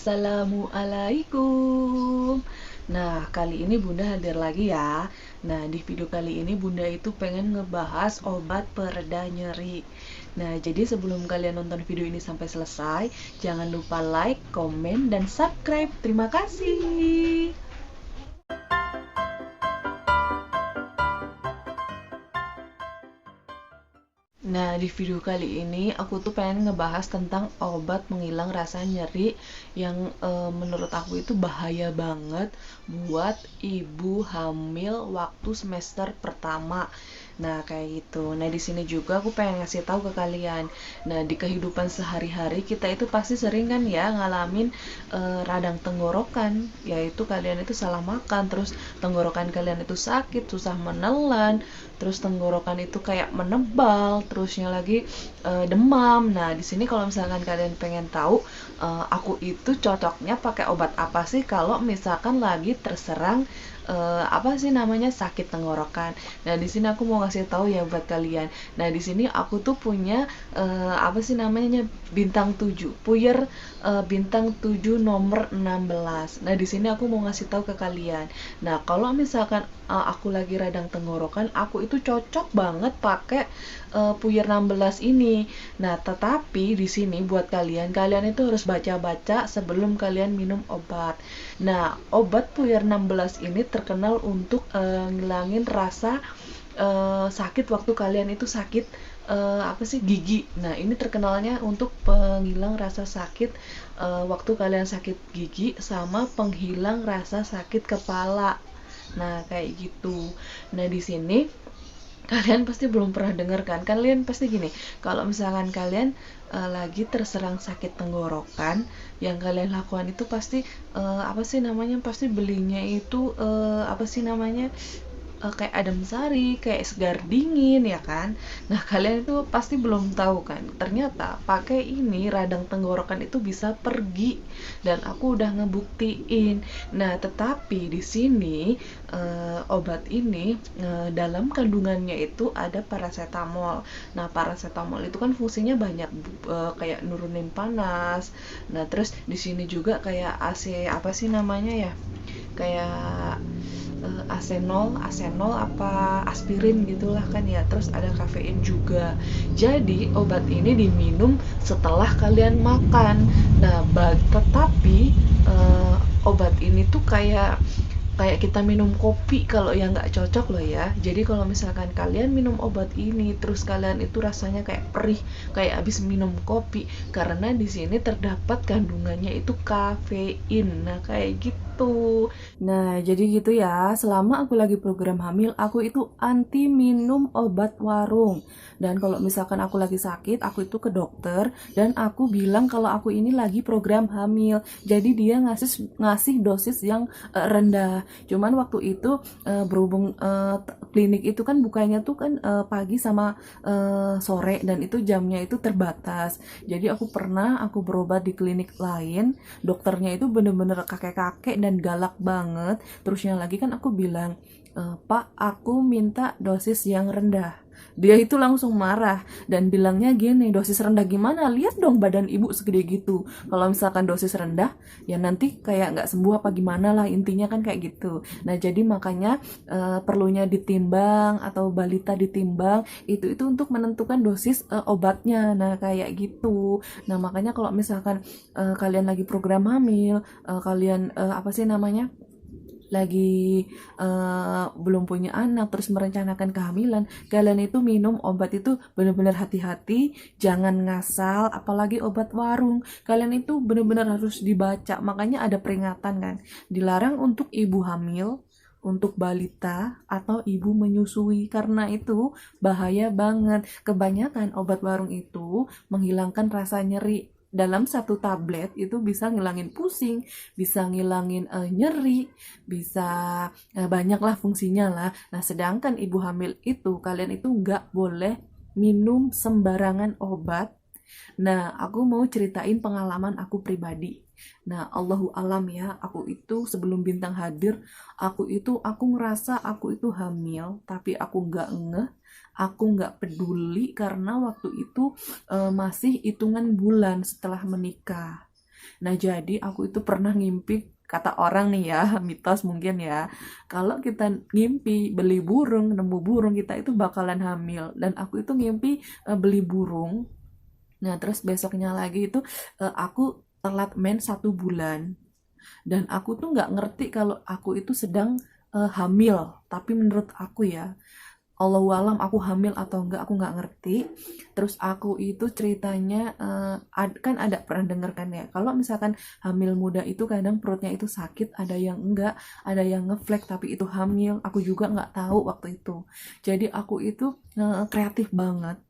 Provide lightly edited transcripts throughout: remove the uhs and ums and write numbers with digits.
Assalamualaikum. Nah, kali ini Bunda hadir lagi ya. Nah, di video kali ini Bunda itu pengen ngebahas obat pereda nyeri. Nah, jadi sebelum kalian nonton video ini sampai selesai, jangan lupa like, komen, dan subscribe. Terima kasih. Nah, di video kali ini aku tuh pengen ngebahas tentang obat menghilang rasa nyeri yang menurut aku itu bahaya banget buat ibu hamil waktu semester pertama. Nah, kayak gitu. Nah, di sini juga aku pengen ngasih tahu ke kalian. Nah, di kehidupan sehari-hari kita itu pasti sering kan ya ngalamin radang tenggorokan, yaitu kalian itu salah makan, terus tenggorokan kalian itu sakit, susah menelan, terus tenggorokan itu kayak menebal, terusnya lagi demam. Nah, di sini kalau misalkan kalian pengen tahu aku itu cocoknya pakai obat apa sih kalau misalkan lagi terserang apa sih namanya sakit tenggorokan. Nah, di sini aku mau ngasih tahu ya buat kalian. Nah, di sini aku tuh punya apa sih namanya bintang 7 puyer bintang 7 nomor 16. Nah, di sini aku mau ngasih tahu ke kalian. Nah, kalau misalkan aku lagi radang tenggorokan, aku itu cocok banget pakai puyer 16 ini. Nah, tetapi di sini buat kalian itu harus baca-baca sebelum kalian minum obat. Nah, obat puyer 16 ini terkenal untuk ngilangin rasa sakit waktu kalian itu sakit apa sih gigi. Nah, ini terkenalnya untuk penghilang rasa sakit waktu kalian sakit gigi sama penghilang rasa sakit kepala. Nah, kayak gitu. Nah, di sini kalian pasti belum pernah dengar kan? Kalian pasti gini, kalau misalkan kalian lagi terserang sakit tenggorokan, yang kalian lakukan itu pasti apa sih namanya? Pasti belinya itu apa sih namanya? Kayak adem sari, kayak segar dingin ya kan. Nah, kalian itu pasti belum tahu kan, ternyata pakai ini radang tenggorokan itu bisa pergi, dan aku udah ngebuktiin. Nah, tetapi di sini obat ini dalam kandungannya itu ada paracetamol. Nah, paracetamol itu kan fungsinya banyak, kayak nurunin panas. Nah, terus di sini juga kayak AC apa sih namanya ya, kayak asenol apa aspirin gitulah kan ya, terus ada kafein juga. Jadi obat ini diminum setelah kalian makan. Nah, tetapi obat ini tuh kayak kayak kita minum kopi kalau yang nggak cocok loh ya. Jadi kalau misalkan kalian minum obat ini terus kalian itu rasanya kayak perih, kayak habis minum kopi, karena di sini terdapat kandungannya itu kafein. Nah, kayak gitu. Nah, jadi gitu ya. Selama aku lagi program hamil, aku itu anti minum obat warung. Dan kalau misalkan aku lagi sakit, aku itu ke dokter dan aku bilang kalau aku ini lagi program hamil. Jadi dia ngasih ngasih dosis yang rendah. Cuman waktu itu berhubung klinik itu kan bukanya tuh kan pagi sama sore, dan itu jamnya itu terbatas. Jadi aku berobat di klinik lain, dokternya itu bener-bener kakek-kakek dan galak banget. Terusnya lagi kan aku bilang, Pak, aku minta dosis yang rendah. Dia itu langsung marah dan bilangnya gini, dosis rendah gimana? Lihat dong badan ibu segede gitu. Kalau misalkan dosis rendah, ya nanti kayak nggak sembuh apa gimana lah, intinya kan kayak gitu. Nah, jadi makanya perlunya ditimbang atau balita ditimbang itu untuk menentukan dosis obatnya. Nah, kayak gitu. Nah, makanya kalau misalkan kalian lagi program hamil, kalian apa sih namanya, lagi belum punya anak terus merencanakan kehamilan, kalian itu minum obat itu benar-benar hati-hati, jangan ngasal, apalagi obat warung. Kalian itu benar-benar harus dibaca, makanya ada peringatan kan, dilarang untuk ibu hamil, untuk balita atau ibu menyusui, karena itu bahaya banget. Kebanyakan obat warung itu menghilangkan rasa nyeri. Dalam satu tablet itu bisa ngilangin pusing, bisa ngilangin nyeri, bisa banyak lah fungsinya lah. Nah, sedangkan ibu hamil itu kalian itu nggak boleh minum sembarangan obat. Nah, aku mau ceritain pengalaman aku pribadi. Nah, Allahu alam ya, aku itu sebelum bintang hadir, aku ngerasa aku itu hamil, tapi aku nggak ngeh, aku nggak peduli karena waktu itu masih hitungan bulan setelah menikah. Nah, jadi aku itu pernah ngimpi, kata orang nih ya, mitos mungkin ya, kalau kita ngimpi beli burung, nemu burung, kita itu bakalan hamil. Dan aku itu ngimpi beli burung. Nah, terus besoknya lagi itu aku telat 1 bulan. Dan aku tuh nggak ngerti kalau aku itu sedang hamil. Tapi menurut aku ya, Allahu alam aku hamil atau enggak aku nggak ngerti. Terus aku itu ceritanya kan ada pernah dengar kan ya, kalau misalkan hamil muda itu kadang perutnya itu sakit, ada yang enggak, ada yang ngeflek tapi itu hamil. Aku juga nggak tahu waktu itu. Jadi aku itu kreatif banget.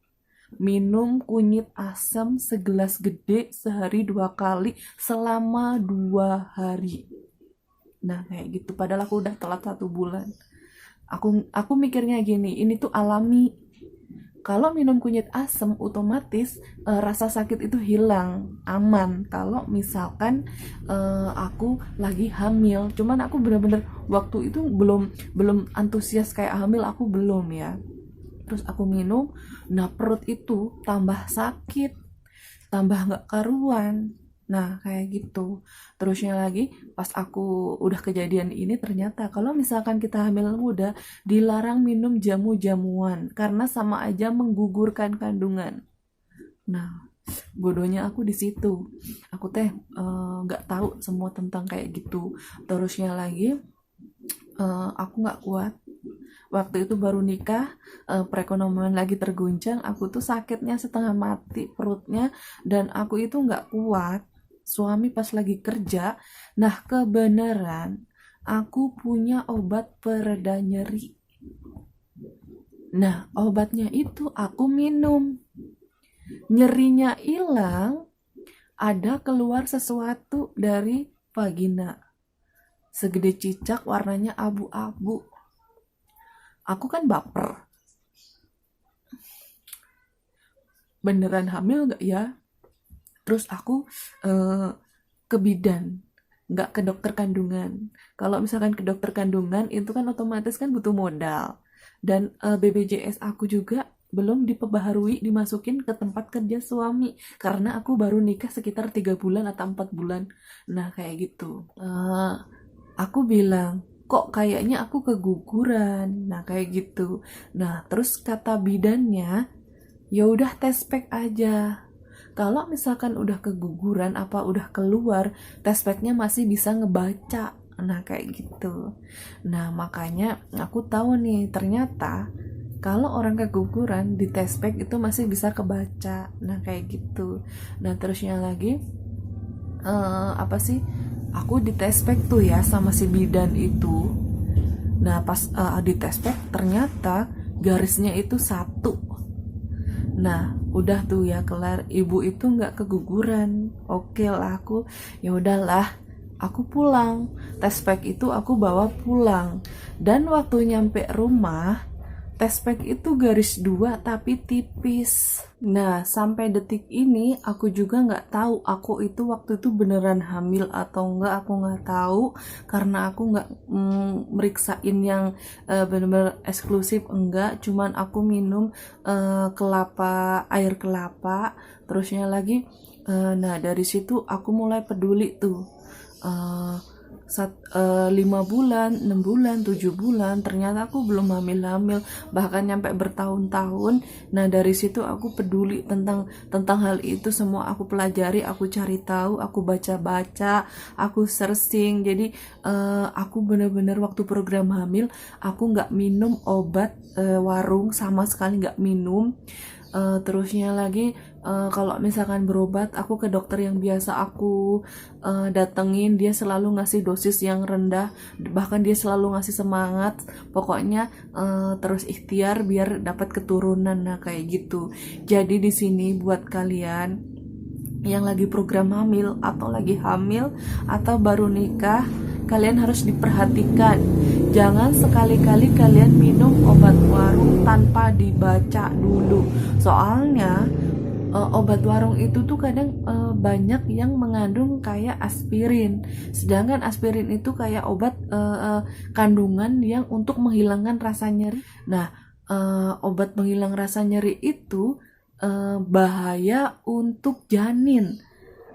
Minum kunyit asam segelas gede sehari 2 kali selama 2 hari. Nah kayak gitu. Padahal aku udah telat 1 bulan. Aku mikirnya gini, ini tuh alami. Kalau minum kunyit asam otomatis rasa sakit itu hilang, aman. Kalau misalkan aku lagi hamil, cuman aku bener-bener waktu itu belum belum antusias kayak hamil, aku belum ya. Terus aku minum, nah perut itu tambah sakit, tambah nggak karuan. Nah, kayak gitu. Terusnya lagi, pas aku udah kejadian ini, ternyata kalau misalkan kita hamil muda, dilarang minum jamu-jamuan, karena sama aja menggugurkan kandungan. Nah, bodohnya aku di situ. Aku teh nggak tahu semua tentang kayak gitu. Terusnya lagi, aku nggak kuat. Waktu itu baru nikah, perekonomian lagi terguncang, aku tuh sakitnya setengah mati perutnya, dan aku itu nggak kuat. Suami pas lagi kerja, nah kebenaran aku punya obat pereda nyeri. Nah, obatnya itu aku minum. Nyerinya hilang, ada keluar sesuatu dari vagina. Segede cicak, warnanya abu-abu. Aku kan baper. Beneran hamil gak ya? Terus aku ke bidan, nggak ke dokter kandungan. Kalau misalkan ke dokter kandungan itu kan otomatis kan butuh modal. Dan BPJS aku juga belum diperbaharui dimasukin ke tempat kerja suami karena aku baru nikah sekitar 3 bulan atau 4 bulan. Nah kayak gitu. Aku bilang, kok kayaknya aku keguguran. Nah kayak gitu. Nah terus kata bidannya, ya udah tes pack aja. Kalau misalkan udah keguguran apa udah keluar, tes packnya masih bisa ngebaca. Nah kayak gitu. Nah makanya aku tahu nih, ternyata kalau orang keguguran di tes pack itu masih bisa kebaca. Nah kayak gitu. Nah terusnya lagi apa sih? Aku di tes pack tuh ya sama si bidan itu. Nah pas di tes pack ternyata garisnya itu 1. Nah, udah tuh ya kelar. Ibu itu nggak keguguran. Oke lah aku, ya udahlah. Aku pulang. Tes pack itu aku bawa pulang. Dan waktu nyampe rumah, tes pack itu garis 2 tapi tipis. Nah, sampai detik ini aku juga nggak tahu aku itu waktu itu beneran hamil atau enggak. Aku nggak tahu karena aku nggak meriksain yang bener-bener eksklusif, enggak. Cuman aku minum air kelapa. Terusnya lagi, nah dari situ aku mulai peduli tuh. 5 bulan, 6 bulan, 7 bulan, ternyata aku belum hamil-hamil, bahkan nyampe bertahun-tahun. Nah dari situ aku peduli tentang hal itu semua. Aku pelajari, aku cari tahu, aku baca-baca, aku searching. Jadi aku bener-bener waktu program hamil aku nggak minum obat warung, sama sekali nggak minum. Terusnya lagi, kalau misalkan berobat aku ke dokter yang biasa aku datengin, dia selalu ngasih dosis yang rendah, bahkan dia selalu ngasih semangat, pokoknya terus ikhtiar biar dapat keturunan. Nah kayak gitu. Jadi di sini buat kalian yang lagi program hamil atau lagi hamil atau baru nikah, kalian harus diperhatikan. Jangan sekali-kali kalian minum obat warung tanpa dibaca dulu. Soalnya obat warung itu tuh kadang banyak yang mengandung kayak aspirin. Sedangkan aspirin itu kayak obat kandungan yang untuk menghilangkan rasa nyeri. Nah, obat penghilang rasa nyeri itu bahaya untuk janin.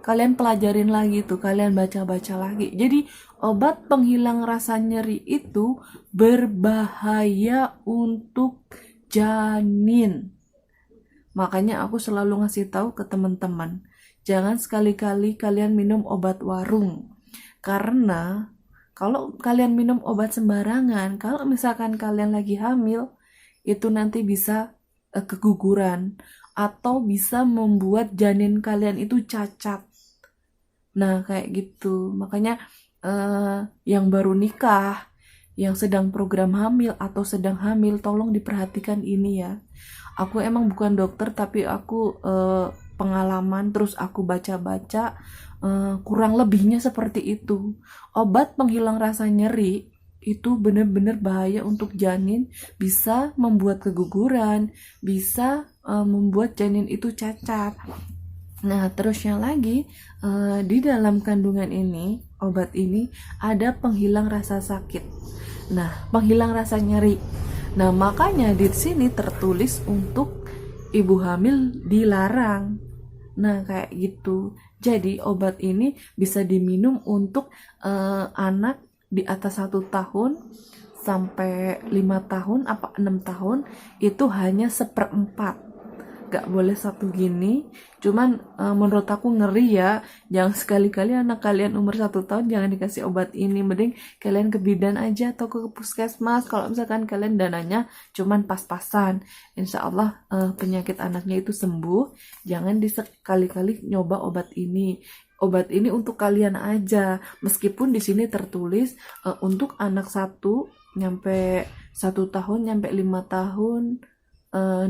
kalian pelajarin lagi tuh, kalian baca-baca lagi. Jadi obat penghilang rasa nyeri itu berbahaya untuk janin. Makanya aku selalu ngasih tahu ke teman-teman, jangan sekali-kali kalian minum obat warung. Karena kalau kalian minum obat sembarangan, kalau misalkan kalian lagi hamil, itu nanti bisa keguguran atau bisa membuat janin kalian itu cacat. Nah, kayak gitu. Makanya yang baru nikah, yang sedang program hamil atau sedang hamil, tolong diperhatikan ini ya. Aku emang bukan dokter, tapi aku pengalaman, terus aku baca-baca, kurang lebihnya seperti itu. Obat penghilang rasa nyeri itu benar-benar bahaya untuk janin, bisa membuat keguguran, bisa membuat janin itu cacat. Nah, terusnya lagi, di dalam kandungan ini, obat ini ada penghilang rasa sakit. Nah, penghilang rasa nyeri. Nah, makanya di sini tertulis untuk ibu hamil dilarang. Nah, kayak gitu. Jadi, obat ini bisa diminum untuk anak di atas 1 tahun sampai 5 tahun apa 6 tahun, itu hanya 1/4. Gak boleh satu gini. Cuman menurut aku ngeri ya, jangan sekali-kali anak kalian umur 1 tahun jangan dikasih obat ini. Mending kalian ke bidan aja atau ke puskesmas kalau misalkan kalian dananya cuman pas-pasan. Insya Allah penyakit anaknya itu sembuh. Jangan sekali-kali nyoba obat ini. Obat ini untuk kalian aja, meskipun di sini tertulis untuk anak 1 sampai 1 tahun nyampe 5 tahun,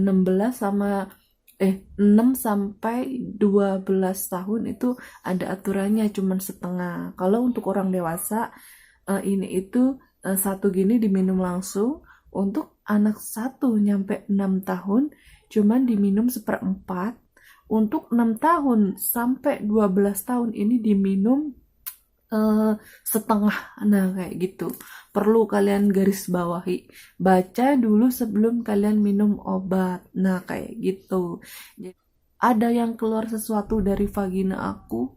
16 sama 6 sampai 12 tahun itu ada aturannya, cuman setengah. Kalau untuk orang dewasa ini itu satu gini diminum langsung. Untuk anak 1 nyampe 6 tahun cuman diminum 1/4. Untuk 6 tahun sampai 12 tahun ini diminum setengah. Nah, kayak gitu. Perlu kalian garis bawahi. Baca dulu sebelum kalian minum obat. Nah, kayak gitu. Jadi, ada yang keluar sesuatu dari vagina aku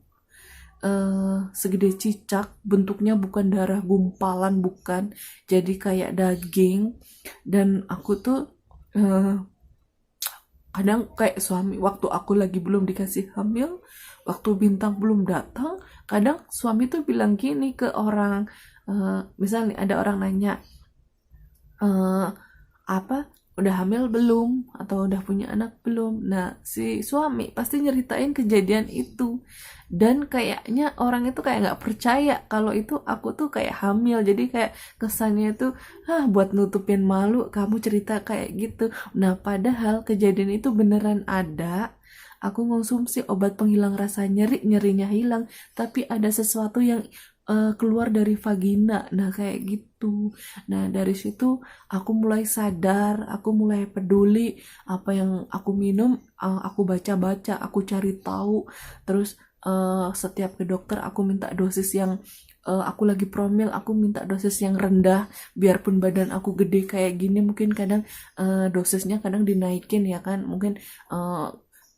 segede cicak, bentuknya bukan darah gumpalan, bukan. Jadi kayak daging. Dan aku tuh kadang kayak suami, waktu aku lagi belum dikasih hamil, waktu bintang belum datang, kadang suami tuh bilang gini ke orang, misalnya ada orang nanya, apa udah hamil belum atau udah punya anak belum. Nah, si suami pasti nyeritain kejadian itu, dan kayaknya orang itu kayak nggak percaya kalau itu aku tuh kayak hamil. Jadi kayak kesannya tuh buat nutupin malu kamu cerita kayak gitu. Nah, padahal kejadian itu beneran ada. Aku konsumsi obat penghilang rasa nyeri, nyerinya hilang, tapi ada sesuatu yang keluar dari vagina. Nah, kayak gitu. Nah, dari situ aku mulai sadar, aku mulai peduli apa yang aku minum. Aku baca-baca, aku cari tahu. Terus setiap ke dokter aku minta dosis yang aku lagi promil, aku minta dosis yang rendah. Biarpun badan aku gede kayak gini, mungkin kadang dosisnya kadang dinaikin ya kan. Mungkin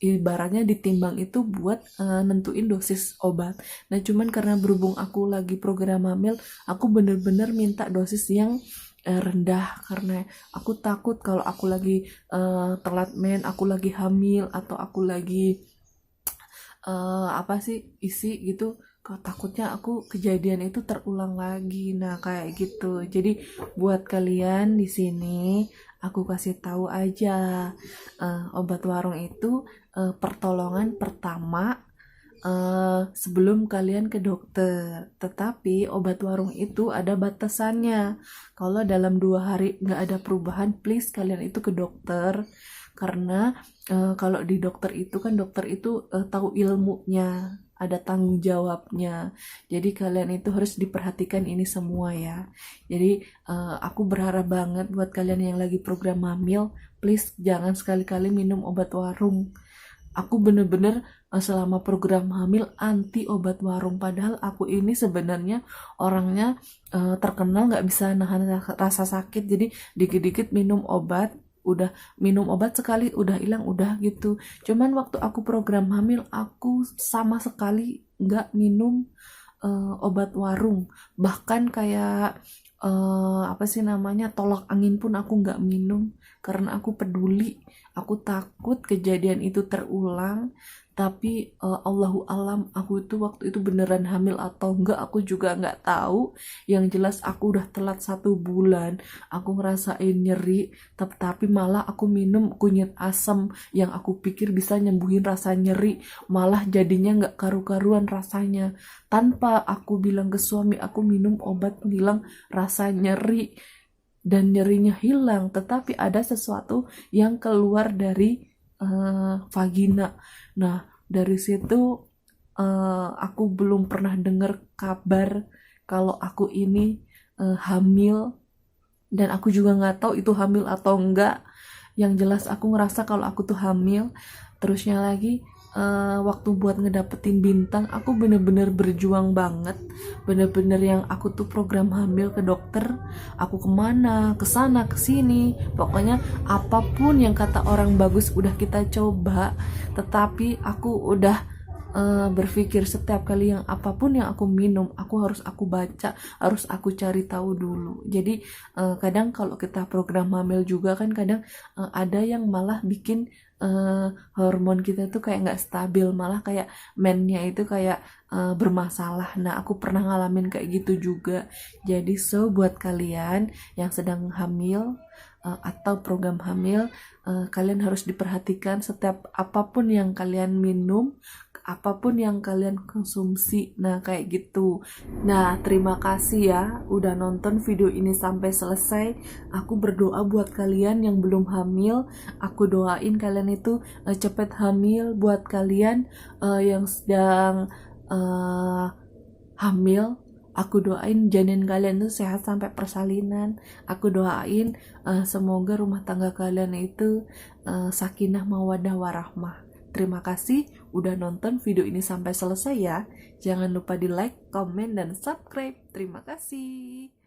ibaratnya ditimbang itu buat nentuin dosis obat. Nah, cuman karena berhubung aku lagi program hamil, aku bener-bener minta dosis yang rendah, karena aku takut kalau aku lagi telat aku lagi hamil, atau aku lagi isi gitu, kok takutnya aku kejadian itu terulang lagi. Nah, kayak gitu. Jadi buat kalian di sini aku kasih tahu aja, obat warung itu pertolongan pertama sebelum kalian ke dokter. Tetapi obat warung itu ada batasannya. Kalau dalam 2 hari nggak ada perubahan, please kalian itu ke dokter. Karena kalau di dokter itu kan dokter itu tahu ilmunya, ada tanggung jawabnya. Jadi kalian itu harus diperhatikan ini semua ya. Jadi aku berharap banget buat kalian yang lagi program hamil, please jangan sekali-kali minum obat warung. Aku bener-bener selama program hamil anti obat warung. Padahal aku ini sebenarnya orangnya terkenal nggak bisa nahan rasa sakit. Jadi dikit-dikit minum obat. udah minum obat sekali udah hilang udah gitu. Cuman waktu aku program hamil aku sama sekali nggak minum obat warung, bahkan kayak apa sih namanya, tolak angin pun aku nggak minum karena aku peduli, aku takut kejadian itu terulang. Tapi Allahu alam, aku itu waktu itu beneran hamil atau enggak aku juga nggak tahu. Yang jelas aku udah telat 1 bulan, aku ngerasain nyeri, tapi malah aku minum kunyit asam yang aku pikir bisa nyembuhin rasa nyeri, malah jadinya nggak karu-karuan rasanya. Tanpa aku bilang ke suami aku minum obat penghilang rasa nyeri, dan nyerinya hilang, tetapi ada sesuatu yang keluar dari vagina. Nah, dari situ aku belum pernah dengar kabar kalau aku ini hamil, dan aku juga nggak tahu itu hamil atau enggak. Yang jelas aku ngerasa kalau aku tuh hamil. Terusnya lagi waktu buat ngedapetin bintang aku bener-bener berjuang banget, bener-bener yang aku tuh program hamil ke dokter, aku kemana, kesana, kesini, pokoknya apapun yang kata orang bagus udah kita coba. Tetapi aku udah berpikir setiap kali yang apapun yang aku minum aku baca, harus aku cari tahu dulu. Jadi kadang kalau kita program hamil juga kan kadang ada yang malah bikin hormon kita tuh kayak nggak stabil, malah kayak mennya itu kayak bermasalah. Nah aku pernah ngalamin kayak gitu juga. Jadi buat kalian yang sedang hamil atau program hamil, kalian harus diperhatikan setiap apapun yang kalian minum, apapun yang kalian konsumsi. Nah kayak gitu. Nah terima kasih ya udah nonton video ini sampai selesai. Aku berdoa buat kalian yang belum hamil, aku doain kalian itu cepet hamil. Buat kalian yang sedang hamil, aku doain janin kalian tuh sehat sampai persalinan. Aku doain semoga rumah tangga kalian itu sakinah mawaddah warahmah. Terima kasih udah nonton video ini sampai selesai ya. Jangan lupa di like, komen, dan subscribe. Terima kasih.